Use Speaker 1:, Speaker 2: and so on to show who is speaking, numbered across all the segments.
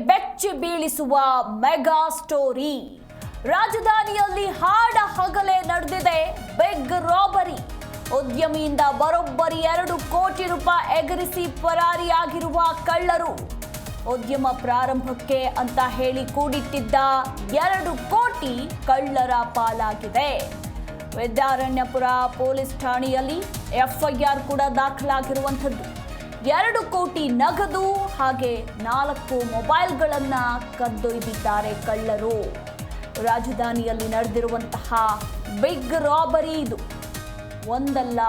Speaker 1: ಬೆಚ್ಚಿ ಬೀಳಿಸುವ mega story. ರಾಜಧಾನಿಯಲ್ಲಿ ಹಾಡ ಹಗಲೇ ನಡೆದಿದೆ ಬಿಗ್ ರಾಬರಿ. ಉದ್ಯಮಿಯಿಂದ ಬರೋಬ್ಬರಿ 2 ಕೋಟಿ ರೂಪಾಯಿ ಎಗರಿಸಿ ಪರಾರಿಯಾಗಿರುವ ಕಳ್ಳರು. ಉದ್ಯಮ ಪ್ರಾರಂಭಕ್ಕೆ ಅಂತ ಹೇಳಿ ಕೂಡಿಟ್ಟಿದ್ದ 2 ಕೋಟಿ ಕಳ್ಳರ ಪಾಲಾಗಿದೆ. ವಿದ್ಯಾರಣ್ಯಪುರ ಪೊಲೀಸ್ ಠಾಣೆಯಲ್ಲಿ ಎಫ್ಐಆರ್ ಕೂಡ ದಾಖಲಾಗಿರುವಂಥದ್ದು. 2 ಕೋಟಿ ನಗದು ಹಾಗೆ 4 ಮೊಬೈಲ್ಗಳನ್ನ ಕದ್ದೊಯ್ದಿದ್ದಾರೆ ಕಳ್ಳರು. ರಾಜಧಾನಿಯಲ್ಲಿ ನಡೆದಿರುವಂತಹ ಬಿಗ್ ರಾಬರಿ ಇದು. ಒಂದಲ್ಲ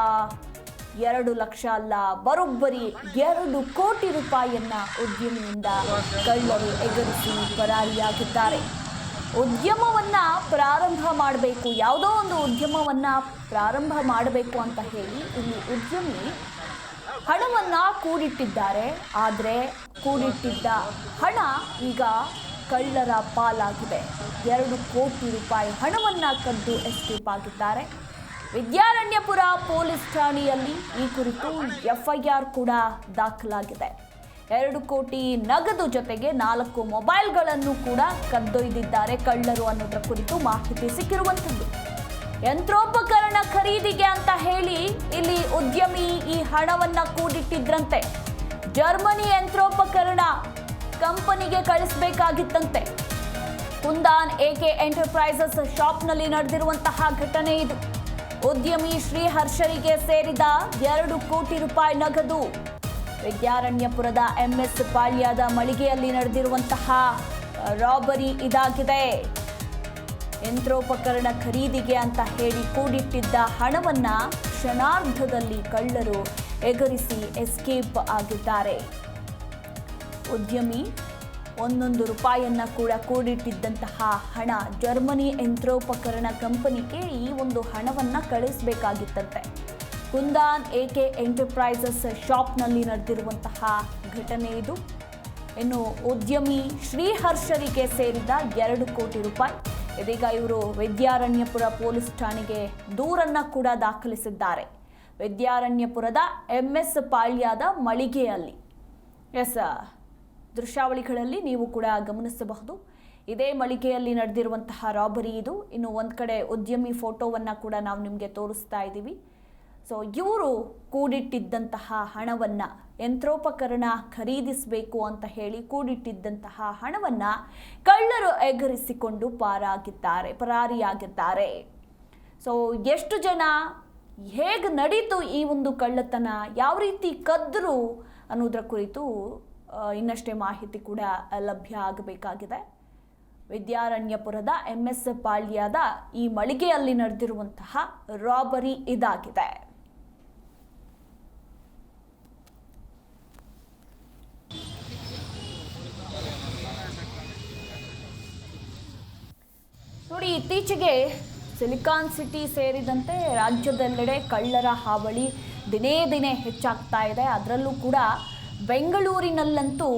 Speaker 1: 2 ಲಕ್ಷ ಅಲ್ಲ, ಬರೋಬ್ಬರಿ 2 ಕೋಟಿ ರೂಪಾಯಿಯನ್ನ ಉದ್ಯಮಿಯಿಂದ ಕಳ್ಳರು ಎಗರಿಸಿ ಪರಾರಿಯಾಗಿದ್ದಾರೆ. ಉದ್ಯಮವನ್ನ ಪ್ರಾರಂಭ ಮಾಡಬೇಕು, ಯಾವುದೋ ಒಂದು ಉದ್ಯಮವನ್ನ ಪ್ರಾರಂಭ ಮಾಡಬೇಕು ಅಂತ ಹೇಳಿ ಇಲ್ಲಿ ಉದ್ಯಮಿ ಹಣವನ್ನ ಕೂಡಿಟ್ಟಿದ್ದಾರೆ. ಆದರೆ ಕೂಡಿಟ್ಟಿದ್ದ ಹಣ ಈಗ ಕಳ್ಳರ ಪಾಲಾಗಿದೆ. 2 ಕೋಟಿ ರೂಪಾಯಿ ಹಣವನ್ನ ಕದ್ದು ಎಸ್ಕೇಪ್ ಆಗಿದ್ದಾರೆ. ವಿದ್ಯಾರಣ್ಯಪುರ ಪೊಲೀಸ್ ಠಾಣೆಯಲ್ಲಿ ಈ ಕುರಿತು ಎಫ್ಐಆರ್ ಕೂಡ ದಾಖಲಾಗಿದೆ. 2 ಕೋಟಿ ನಗದು ಜೊತೆಗೆ 4 ಮೊಬೈಲ್ಗಳನ್ನು ಕೂಡ ಕದ್ದೊಯ್ದಿದ್ದಾರೆ ಕಳ್ಳರು ಅನ್ನೋದರ ಕುರಿತು ಮಾಹಿತಿ ಸಿಕ್ಕಿರುವಂಥದ್ದು. ಯಂತ್ರೋಪಕರಣ ಖರೀದಿಗೆ ಅಂತ ಹೇಳಿ ಇಲ್ಲಿ ಉದ್ಯಮಿ ಈ ಹಣವನ್ನ ಕೂಡಿಟ್ಟಿದ್ರಂತೆ. ಜರ್ಮನಿ ಯಂತ್ರೋಪಕರಣ ಕಂಪನಿಗೆ ಕಳಿಸಬೇಕಾಗಿತ್ತಂತೆ. ಕುಂದಾನ್ ಎಕೆ ಎಂಟರ್ಪ್ರೈಸಸ್ ಶಾಪ್ನಲ್ಲಿ ನಡೆದಿರುವಂತಹ ಘಟನೆ ಇದು. ಉದ್ಯಮಿ ಶ್ರೀಹರ್ಷರಿಗೆ ಸೇರಿದ 2 ಕೋಟಿ ರೂಪಾಯಿ ನಗದು. ವಿದ್ಯಾರಣ್ಯಪುರದ ಎಂಎಸ್ ಪಾಳ್ಯದ ಮಳಿಗೆಯಲ್ಲಿ ನಡೆದಿರುವಂತಹ ರಾಬರಿ ಇದಾಗಿದೆ. ಯಂತ್ರೋಪಕರಣ ಖರೀದಿಗೆ ಅಂತ ಹೇಳಿ ಕೂಡಿಟ್ಟಿದ್ದ ಹಣವನ್ನ ಕ್ಷಣಾರ್ಧದಲ್ಲಿ ಕಳ್ಳರು ಎಗರಿಸಿ ಎಸ್ಕೇಪ್ ಆಗಿದ್ದಾರೆ. ಉದ್ಯಮಿ 1 ರೂಪಾಯಿಯನ್ನ ಕೂಡ ಕೂಡಿಟ್ಟಿದ್ದಂತಹ ಹಣ ಜರ್ಮನಿ ಯಂತ್ರೋಪಕರಣ ಕಂಪನಿಗೆ ಈ ಒಂದು ಹಣವನ್ನ ಕಳಿಸಬೇಕಾಗಿತ್ತಂತೆ. ಕುಂದಾನ್ ಎಕೆ ಎಂಟರ್ಪ್ರೈಸಸ್ ಶಾಪ್ನಲ್ಲಿ ನಡೆದಿರುವಂತಹ ಘಟನೆ ಇದು. ಇನ್ನು ಉದ್ಯಮಿ ಶ್ರೀಹರ್ಷರಿಗೆ ಸೇರಿದ 2 ಕೋಟಿ ರೂಪಾಯಿ. ಇದೀಗ ಇವರು ವಿದ್ಯಾರಣ್ಯಪುರ ಪೊಲೀಸ್ ಠಾಣೆಗೆ ದೂರನ್ನ ಕೂಡ ದಾಖಲಿಸಿದ್ದಾರೆ. ವಿದ್ಯಾರಣ್ಯಪುರದ ಎಂಎಸ್ ಪಾಳ್ಯದ ಮಳಿಗೆಯಲ್ಲಿ. ದೃಶ್ಯಾವಳಿಗಳಲ್ಲಿ ನೀವು ಕೂಡ ಗಮನಿಸಬಹುದು. ಇದೇ ಮಳಿಗೆಯಲ್ಲಿ ನಡೆದಿರುವಂತಹ ರಾಬರಿ ಇದು. ಇನ್ನು ಒಂದು ಕಡೆ ಉದ್ಯಮಿ ಫೋಟೋವನ್ನು ಕೂಡ ನಾವು ನಿಮಗೆ ತೋರಿಸ್ತಾ ಇದ್ದೀವಿ. ಸೊ ಇವರು ಕೂಡಿಟ್ಟಿದ್ದಂತಹ ಹಣವನ್ನು, ಯಂತ್ರೋಪಕರಣ ಖರೀದಿಸಬೇಕು ಅಂತ ಹೇಳಿ ಕೂಡಿಟ್ಟಿದ್ದಂತಹ ಹಣವನ್ನು ಕಳ್ಳರು ಎಗರಿಸಿಕೊಂಡು ಪರಾರಿಯಾಗಿದ್ದಾರೆ. ಸೊ ಎಷ್ಟು ಜನ, ಹೇಗೆ ನಡೀತು ಈ ಒಂದು ಕಳ್ಳತನ, ಯಾವ ರೀತಿ ಕದ್ದರು ಅನ್ನೋದರ ಕುರಿತು ಇನ್ನಷ್ಟೇ ಮಾಹಿತಿ ಕೂಡ ಲಭ್ಯ ಆಗಬೇಕಾಗಿದೆ. ವಿದ್ಯಾರಣ್ಯಪುರದ ಎಂಎಸ್ ಪಾಳ್ಯದ ಈ ಮಳಿಗೆಯಲ್ಲಿ ನಡೆದಿರುವಂತಹ ರಾಬರಿ ಇದಾಗಿದೆ. ನೋಡಿ, ಇತ್ತೀಚೆಗೆ ಸಿಲಿಕಾನ್ ಸಿಟಿ ಸೇರಿದಂತೆ ರಾಜ್ಯದೆಲ್ಲೆಡೆ ಕಳ್ಳರ ಹಾವಳಿ ದಿನೇ ದಿನೇ ಹೆಚ್ಚಾಗ್ತಾ ಇದೆ. ಅದರಲ್ಲೂ ಕೂಡ ಬೆಂಗಳೂರಿನಲ್ಲಂತೂ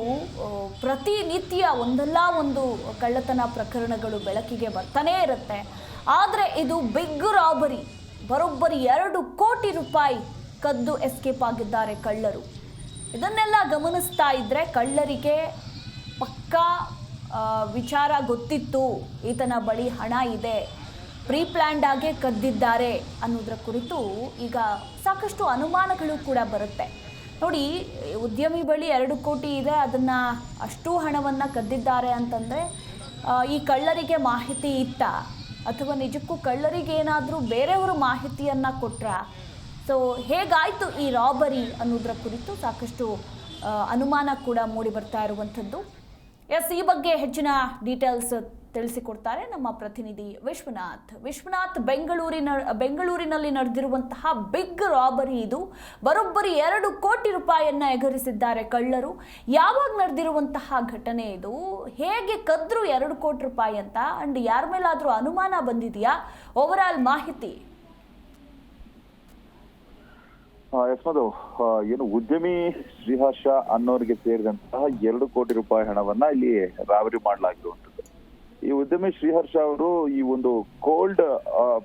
Speaker 1: ಪ್ರತಿನಿತ್ಯ ಒಂದಲ್ಲ ಒಂದು ಕಳ್ಳತನ ಪ್ರಕರಣಗಳು ಬೆಳಕಿಗೆ ಬರ್ತಾನೇ ಇರುತ್ತೆ. ಆದರೆ ಇದು ಬಿಗ್ ರಾಬರಿ. ಬರೋಬ್ಬರಿ 2 ಕೋಟಿ ರೂಪಾಯಿ ಕದ್ದು ಎಸ್ಕೇಪ್ ಆಗಿದ್ದಾರೆ ಕಳ್ಳರು. ಇದನ್ನೆಲ್ಲ ಗಮನಿಸ್ತಾ ಇದ್ದರೆ ಕಳ್ಳರಿಗೆ ಪಕ್ಕಾ ವಿಚಾರ ಗೊತ್ತಿತ್ತು, ಈತನ ಬಳಿ ಹಣ ಇದೆ, ಪ್ರೀ ಪ್ಲ್ಯಾಂಡ್ ಆಗೇ ಕದ್ದಿದ್ದಾರೆ ಅನ್ನೋದರ ಕುರಿತು ಈಗ ಸಾಕಷ್ಟು ಅನುಮಾನಗಳು ಕೂಡ ಬರುತ್ತೆ. ನೋಡಿ, ಉದ್ಯಮಿ ಬಳಿ 2 ಕೋಟಿ ಇದೆ, ಅದನ್ನು ಅಷ್ಟು ಹಣವನ್ನು ಕದ್ದಿದ್ದಾರೆ ಅಂತಂದರೆ ಈ ಕಳ್ಳರಿಗೆ ಮಾಹಿತಿ ಇತ್ತ, ಅಥವಾ ನಿಜಕ್ಕೂ ಕಳ್ಳರಿಗೆ ಏನಾದರೂ ಬೇರೆಯವರು ಮಾಹಿತಿಯನ್ನು ಕೊಟ್ರಾ? ಸೊ ಹೇಗಾಯಿತು ಈ ರಾಬರಿ ಅನ್ನೋದರ ಕುರಿತು ಸಾಕಷ್ಟು ಅನುಮಾನ ಕೂಡ ಮೂಡಿ ಬರ್ತಾ ಇರುವಂಥದ್ದು. ಈ ಬಗ್ಗೆ ಹೆಚ್ಚಿನ ಡೀಟೇಲ್ಸ್ ತಿಳಿಸಿಕೊಡ್ತಾರೆ ನಮ್ಮ ಪ್ರತಿನಿಧಿ ವಿಶ್ವನಾಥ್. ಬೆಂಗಳೂರಿನಲ್ಲಿ ನಡೆದಿರುವಂತಹ ಬಿಗ್ ರಾಬರಿ ಇದು. ಬರೋಬ್ಬರಿ 2 ಕೋಟಿ ರೂಪಾಯಿಯನ್ನ ಎಗರಿಸಿದ್ದಾರೆ ಕಳ್ಳರು. ಯಾವಾಗ ನಡೆದಿರುವಂತಹ ಘಟನೆ ಇದು? ಹೇಗೆ ಕದ್ರು 2 ಕೋಟಿ ರೂಪಾಯಿ ಅಂತ? ಅಂಡ್ ಯಾರ ಮೇಲಾದ್ರೂ ಅನುಮಾನ ಬಂದಿದೆಯಾ? ಓವರ್ ಆಲ್ ಮಾಹಿತಿ.
Speaker 2: ಏನು ಉದ್ಯಮಿ ಶ್ರೀಹರ್ಷ ಅನ್ನೋರಿಗೆ ಸೇರಿದಂತಹ 2 ಕೋಟಿ ರೂಪಾಯಿ ಹಣವನ್ನ ಇಲ್ಲಿ ರಾಬರಿ ಮಾಡಲಾಗಿರುವಂತದ್ದು. ಈ ಉದ್ಯಮಿ ಶ್ರೀಹರ್ಷ ಅವರು ಈ ಒಂದು ಕೋಲ್ಡ್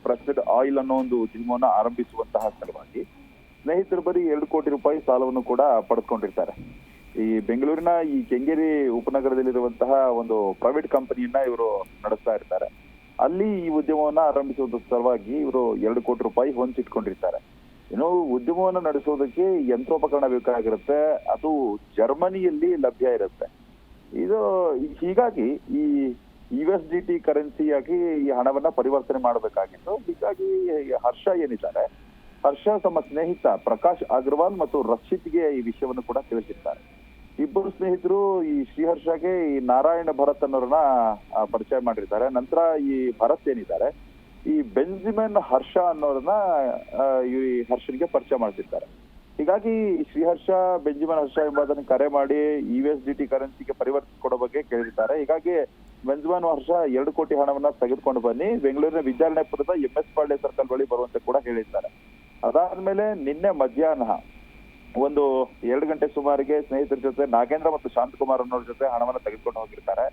Speaker 2: ಪ್ರೆಸ್ಡ್ ಆಯಿಲ್ ಅನ್ನೋ ಒಂದು ಉದ್ಯಮವನ್ನು ಆರಂಭಿಸುವಂತಹ ಸಲುವಾಗಿ ಸ್ನೇಹಿತರ ಬಳಿ 2 ಕೋಟಿ ರೂಪಾಯಿ ಸಾಲವನ್ನು ಕೂಡ ಪಡೆದುಕೊಂಡಿರ್ತಾರೆ. ಈ ಬೆಂಗಳೂರಿನ ಈ ಕೆಂಗೇರಿ ಉಪನಗರದಲ್ಲಿರುವಂತಹ ಒಂದು ಪ್ರೈವೇಟ್ ಕಂಪನಿಯನ್ನ ಇವರು ನಡೆಸ್ತಾ ಇರ್ತಾರೆ. ಅಲ್ಲಿ ಈ ಉದ್ಯಮವನ್ನ ಆರಂಭಿಸುವುದರ ಸಲುವಾಗಿ ಇವರು 2 ಕೋಟಿ ರೂಪಾಯಿ ಹೊಂಚಿಟ್ಕೊಂಡಿರ್ತಾರೆ. ಇನ್ನು ಉದ್ಯಮವನ್ನು ನಡೆಸೋದಕ್ಕೆ ಯಂತ್ರೋಪಕರಣ ಬೇಕಾಗಿರುತ್ತೆ, ಅದು ಜರ್ಮನಿಯಲ್ಲಿ ಲಭ್ಯ ಇರುತ್ತೆ. ಇದು ಹೀಗಾಗಿ ಈ USDT ಕರೆನ್ಸಿಯಾಗಿ ಈ ಹಣವನ್ನ ಪರಿವರ್ತನೆ ಮಾಡಬೇಕಾಗಿತ್ತು. ಹೀಗಾಗಿ ಹರ್ಷ ಏನಿದ್ದಾರೆ, ಹರ್ಷ ತಮ್ಮ ಸ್ನೇಹಿತ ಪ್ರಕಾಶ್ ಅಗ್ರವಾಲ್ ಮತ್ತು ರಕ್ಷಿತ್ಗೆ ಈ ವಿಷಯವನ್ನು ಕೂಡ ತಿಳಿಸಿರ್ತಾರೆ. ಇಬ್ಬರು ಸ್ನೇಹಿತರು ಈ ಶ್ರೀಹರ್ಷಗೆ ಈ ನಾರಾಯಣ ಭರತ್ ಅನ್ನೋರನ್ನ ಪರಿಚಯ ಮಾಡಿರ್ತಾರೆ. ನಂತರ ಈ ಭರತ್ ಏನಿದ್ದಾರೆ, ಈ ಬೆಂಜಮಿನ್ ಹರ್ಷ ಅನ್ನೋರನ್ನ ಈ ಹರ್ಷನ್ಗೆ ಪರಿಚಯ ಮಾಡ್ತಿರ್ತಾರೆ. ಹೀಗಾಗಿ ಶ್ರೀಹರ್ಷ ಬೆಂಜಮಿನ್ ಹರ್ಷ ಎಂಬುದನ್ನು ಕರೆ ಮಾಡಿ USDT ಕರೆನ್ಸಿಗೆ ಪರಿವರ್ತಿಸಿಕೊಡೋ ಬಗ್ಗೆ ಕೇಳಿರ್ತಾರೆ. ಹೀಗಾಗಿ ಬೆಂಜಮಿನ್ ಹರ್ಷ 2 ಕೋಟಿ ಹಣವನ್ನ ತೆಗೆದುಕೊಂಡು ಬನ್ನಿ, ಬೆಂಗಳೂರಿನ ವಿದ್ಯಾರಣ್ಯಪುರದ MS ಪಾಳ್ಯ ಸರ್ಕಲ್ ಬಳಿ ಬರುವಂತೆ ಕೂಡ ಹೇಳಿರ್ತಾರೆ. ಅದಾದ್ಮೇಲೆ ನಿನ್ನೆ ಮಧ್ಯಾಹ್ನ ಒಂದು 2 ಗಂಟೆ ಸುಮಾರಿಗೆ ಸ್ನೇಹಿತರ ಜೊತೆ ನಾಗೇಂದ್ರ ಮತ್ತು ಶಾಂತಕುಮಾರ್ ಅನ್ನೋರ ಜೊತೆ ಹಣವನ್ನ ತೆಗೆದುಕೊಂಡು ಹೋಗಿರ್ತಾರೆ.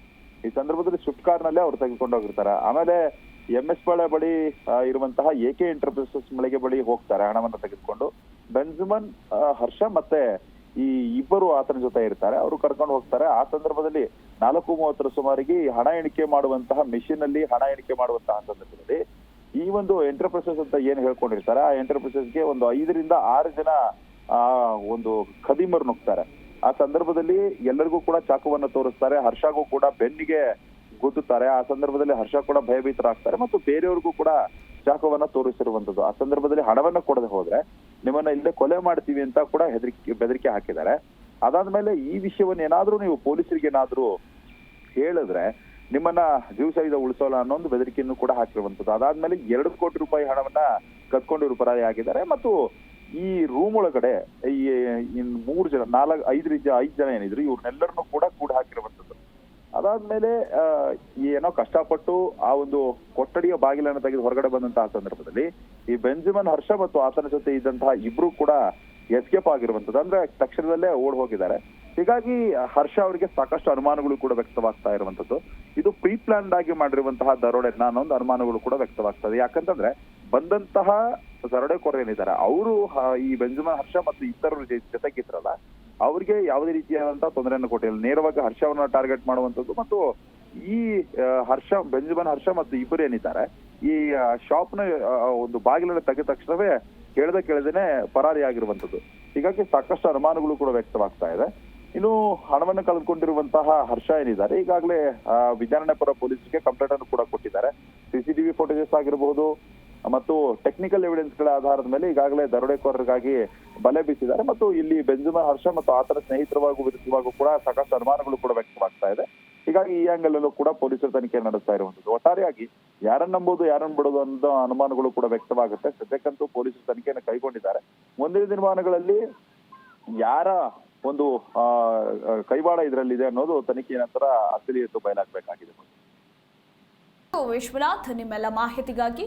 Speaker 2: ಈ ಸಂದರ್ಭದಲ್ಲಿ ಸ್ವಿಫ್ಟ್ ಕಾರ್ ನಲ್ಲಿ ಅವ್ರು ತೆಗೆದುಕೊಂಡು ಹೋಗಿರ್ತಾರೆ. ಆಮೇಲೆ MS ಪಾಳ್ಯ ಬಳಿ ಇರುವಂತಹ AK ಎಂಟರ್ಪ್ರೈಸಸ್ ಮಳಿಗೆ ಬಳಿ ಹೋಗ್ತಾರೆ ಹಣವನ್ನ ತೆಗೆದುಕೊಂಡು. ಬೆಂಜಮಿನ್ ಹರ್ಷ ಮತ್ತೆ ಈ ಇಬ್ಬರು ಆತನ ಜೊತೆ ಇರ್ತಾರೆ, ಅವರು ಕರ್ಕೊಂಡು ಹೋಗ್ತಾರೆ. ಆ ಸಂದರ್ಭದಲ್ಲಿ 4:30 ಸುಮಾರಿಗೆ ಹಣ ಎಣಿಕೆ ಮಾಡುವಂತಹ ಮೆಷಿನ್ ಅಲ್ಲಿ ಹಣ ಎಣಿಕೆ ಮಾಡುವಂತಹ ಸಂದರ್ಭದಲ್ಲಿ ಈ ಒಂದು ಎಂಟರ್ಪ್ರೈಸಸ್ ಅಂತ ಏನ್ ಹೇಳ್ಕೊಂಡಿರ್ತಾರೆ, ಆ ಎಂಟರ್ಪ್ರೈಸಸ್ಗೆ ಒಂದು 5 ರಿಂದ 6 ಜನ ಒಂದು ಖದೀಮರು ನುಗ್ತಾರೆ. ಆ ಸಂದರ್ಭದಲ್ಲಿ ಎಲ್ಲರಿಗೂ ಕೂಡ ಚಾಕುವನ್ನ ತೋರಿಸ್ತಾರೆ, ಹರ್ಷಗೂ ಕೂಡ ಬೆನ್ನಿಗೆ ಗುದ್ದುತ್ತಾರೆ. ಆ ಸಂದರ್ಭದಲ್ಲಿ ಹರ್ಷ ಕೂಡ ಭಯಭೀತರಾಗ್ತಾರೆ ಮತ್ತು ಬೇರೆಯವ್ರಿಗೂ ಕೂಡ ಚಾಕುವನ್ನ ತೋರಿಸಿರುವಂತದ್ದು. ಆ ಸಂದರ್ಭದಲ್ಲಿ ಹಣವನ್ನ ಕೊಡದೆ ಹೋದ್ರೆ ನಿಮ್ಮನ್ನ ಇಲ್ಲೇ ಕೊಲೆ ಮಾಡ್ತೀವಿ ಅಂತ ಕೂಡ ಬೆದರಿಕೆ ಹಾಕಿದ್ದಾರೆ. ಅದಾದ್ಮೇಲೆ ಈ ವಿಷಯವನ್ನ ಏನಾದ್ರೂ ನೀವು ಪೊಲೀಸರಿಗೆ ಏನಾದ್ರೂ ಹೇಳಿದ್ರೆ ನಿಮ್ಮನ್ನ ಜೀವ ಸಹಿತ ಉಳಿಸೋಲ್ಲ ಅನ್ನೋ ಒಂದು ಬೆದರಿಕೆಯನ್ನು ಕೂಡ ಹಾಕಿರುವಂತದ್ದು. ಅದಾದ್ಮೇಲೆ 2 ಕೋಟಿ ರೂಪಾಯಿ ಹಣವನ್ನ ಕದ್ಕೊಂಡು ಪರಾರಿ ಆಗಿದ್ದಾರೆ. ಮತ್ತು ಈ ರೂಮ್ ಒಳಗಡೆ ಈ 3 ಜನ 5 ಜನ ಏನಿದ್ರು ಇವ್ರನ್ನೆಲ್ಲರನ್ನು ಕೂಡ ಹಾಕಿರುವಂತದ್ದು. ಅದಾದ್ಮೇಲೆ ಏನೋ ಕಷ್ಟಪಟ್ಟು ಆ ಒಂದು ಕೊಠಡಿಯ ಬಾಗಿಲನ್ನು ತೆಗೆದು ಹೊರಗಡೆ ಬಂದಂತಹ ಸಂದರ್ಭದಲ್ಲಿ ಈ ಬೆಂಜಮಿನ್ ಹರ್ಷ ಮತ್ತು ಆತನ ಜೊತೆ ಇದ್ದಂತಹ ಇಬ್ರು ಕೂಡ ಎಸ್ಕೇಪ್ ಆಗಿರುವಂತದ್ದು, ಅಂದ್ರೆ ತಕ್ಷಣದಲ್ಲೇ ಓಡ್ ಹೋಗಿದ್ದಾರೆ. ಹೀಗಾಗಿ ಹರ್ಷ ಅವರಿಗೆ ಸಾಕಷ್ಟು ಅನುಮಾನಗಳು ಕೂಡ ವ್ಯಕ್ತವಾಗ್ತಾ ಇರುವಂತದ್ದು. ಇದು ಪ್ರೀ ಪ್ಲಾನ್ಡ್ ಆಗಿ ಮಾಡಿರುವಂತಹ ದರೋಡೆನ ಅನ್ನೋ ಅನುಮಾನಗಳು ಕೂಡ ವ್ಯಕ್ತವಾಗ್ತದೆ. ಯಾಕಂತಂದ್ರೆ ಬಂದಂತಹ ದರೋಡೆಕೋರ ಏನಿದ್ದಾರೆ ಅವರು ಈ ಬೆಂಜಮಿನ್ ಹರ್ಷ ಮತ್ತು ಇತರರು ಜೊತೆಗಿದ್ರಲ್ಲ ಅವ್ರಿಗೆ ಯಾವುದೇ ರೀತಿಯಾದಂತಹ ತೊಂದರೆಯನ್ನು ಕೊಟ್ಟಿಲ್ಲ. ನೇರವಾಗಿ ಹರ್ಷವನ್ನ ಟಾರ್ಗೆಟ್ ಮಾಡುವಂತದ್ದು ಮತ್ತು ಈ ಬೆಂಜಮಿನ್ ಹರ್ಷ ಮತ್ತು ಇಬ್ಬರು ಏನಿದ್ದಾರೆ ಈ ಶಾಪ್ ನ ಒಂದು ಬಾಗಿಲನ್ನು ತೆಗೆದ ತಕ್ಷಣವೇ ಕೇಳದೇನೆ ಪರಾರಿ ಆಗಿರುವಂತದ್ದು. ಹೀಗಾಗಿ ಸಾಕಷ್ಟು ಅನುಮಾನಗಳು ಕೂಡ ವ್ಯಕ್ತವಾಗ್ತಾ ಇದೆ. ಇನ್ನು ಹಣವನ್ನು ಕಳೆದುಕೊಂಡಿರುವಂತಹ ಹರ್ಷ ಏನಿದ್ದಾರೆ ಈಗಾಗಲೇ ವಿದ್ಯಾರಣ್ಯಪುರ ಪೊಲೀಸರಿಗೆ ಕಂಪ್ಲೇಂಟ್ ಅನ್ನು ಕೂಡ ಕೊಟ್ಟಿದ್ದಾರೆ. CCTV ಫುಟೇಜಸ್ ಆಗಿರಬಹುದು ಮತ್ತು ಟೆಕ್ನಿಕಲ್ ಎವಿಡೆನ್ಸ್ ಗಳ ಆಧಾರದ ಮೇಲೆ ಈಗಾಗಲೇ ದರೋಡೆಕೋರರಿಗಾಗಿ ಬಲೆ ಬೀಸಿದ್ದಾರೆ. ಮತ್ತು ಇಲ್ಲಿ ಬೆಂಜಮಿನ್ ಹರ್ಷ ಮತ್ತು ಆತನ ಸ್ನೇಹಿತರವಾಗೂ ವಿರುದ್ಧವಾಗೂ ಕೂಡ ಸಾಕಷ್ಟು ಅನುಮಾನಗಳು ಕೂಡ ವ್ಯಕ್ತವಾಗ್ತಾ ಇದೆ. ಹೀಗಾಗಿ ಈ ಆಂಗಲ್ ಅಲ್ಲೂ ಕೂಡ ಪೊಲೀಸರು ತನಿಖೆ ನಡೆಸ್ತಾ ಇರುವಂತದ್ದು. ಒಟ್ಟಾರೆಯಾಗಿ ಯಾರನ್ನ ನಂಬೋದು ಯಾರನ್ನ ಬಿಡೋದು ಅನ್ನೋ ಅನುಮಾನಗಳು ಕೂಡ ವ್ಯಕ್ತವಾಗುತ್ತೆ. ಸದ್ಯಕ್ಕಂತೂ ಪೊಲೀಸರು ತನಿಖೆಯನ್ನು ಕೈಗೊಂಡಿದ್ದಾರೆ. ಮುಂದಿನ ದಿನಮಾನಗಳಲ್ಲಿ ಯಾರ ಒಂದು ಕೈವಾಡ ಇದರಲ್ಲಿದೆ ಅನ್ನೋದು ತನಿಖೆಯ ನಂತರ ಅಸಲಿ ಎತ್ತು ಬಯಲಾಗಬೇಕಾಗಿದೆ.
Speaker 1: ವಿಶ್ವನಾಥ್, ನಿಮ್ಮೆಲ್ಲ ಮಾಹಿತಿಗಾಗಿ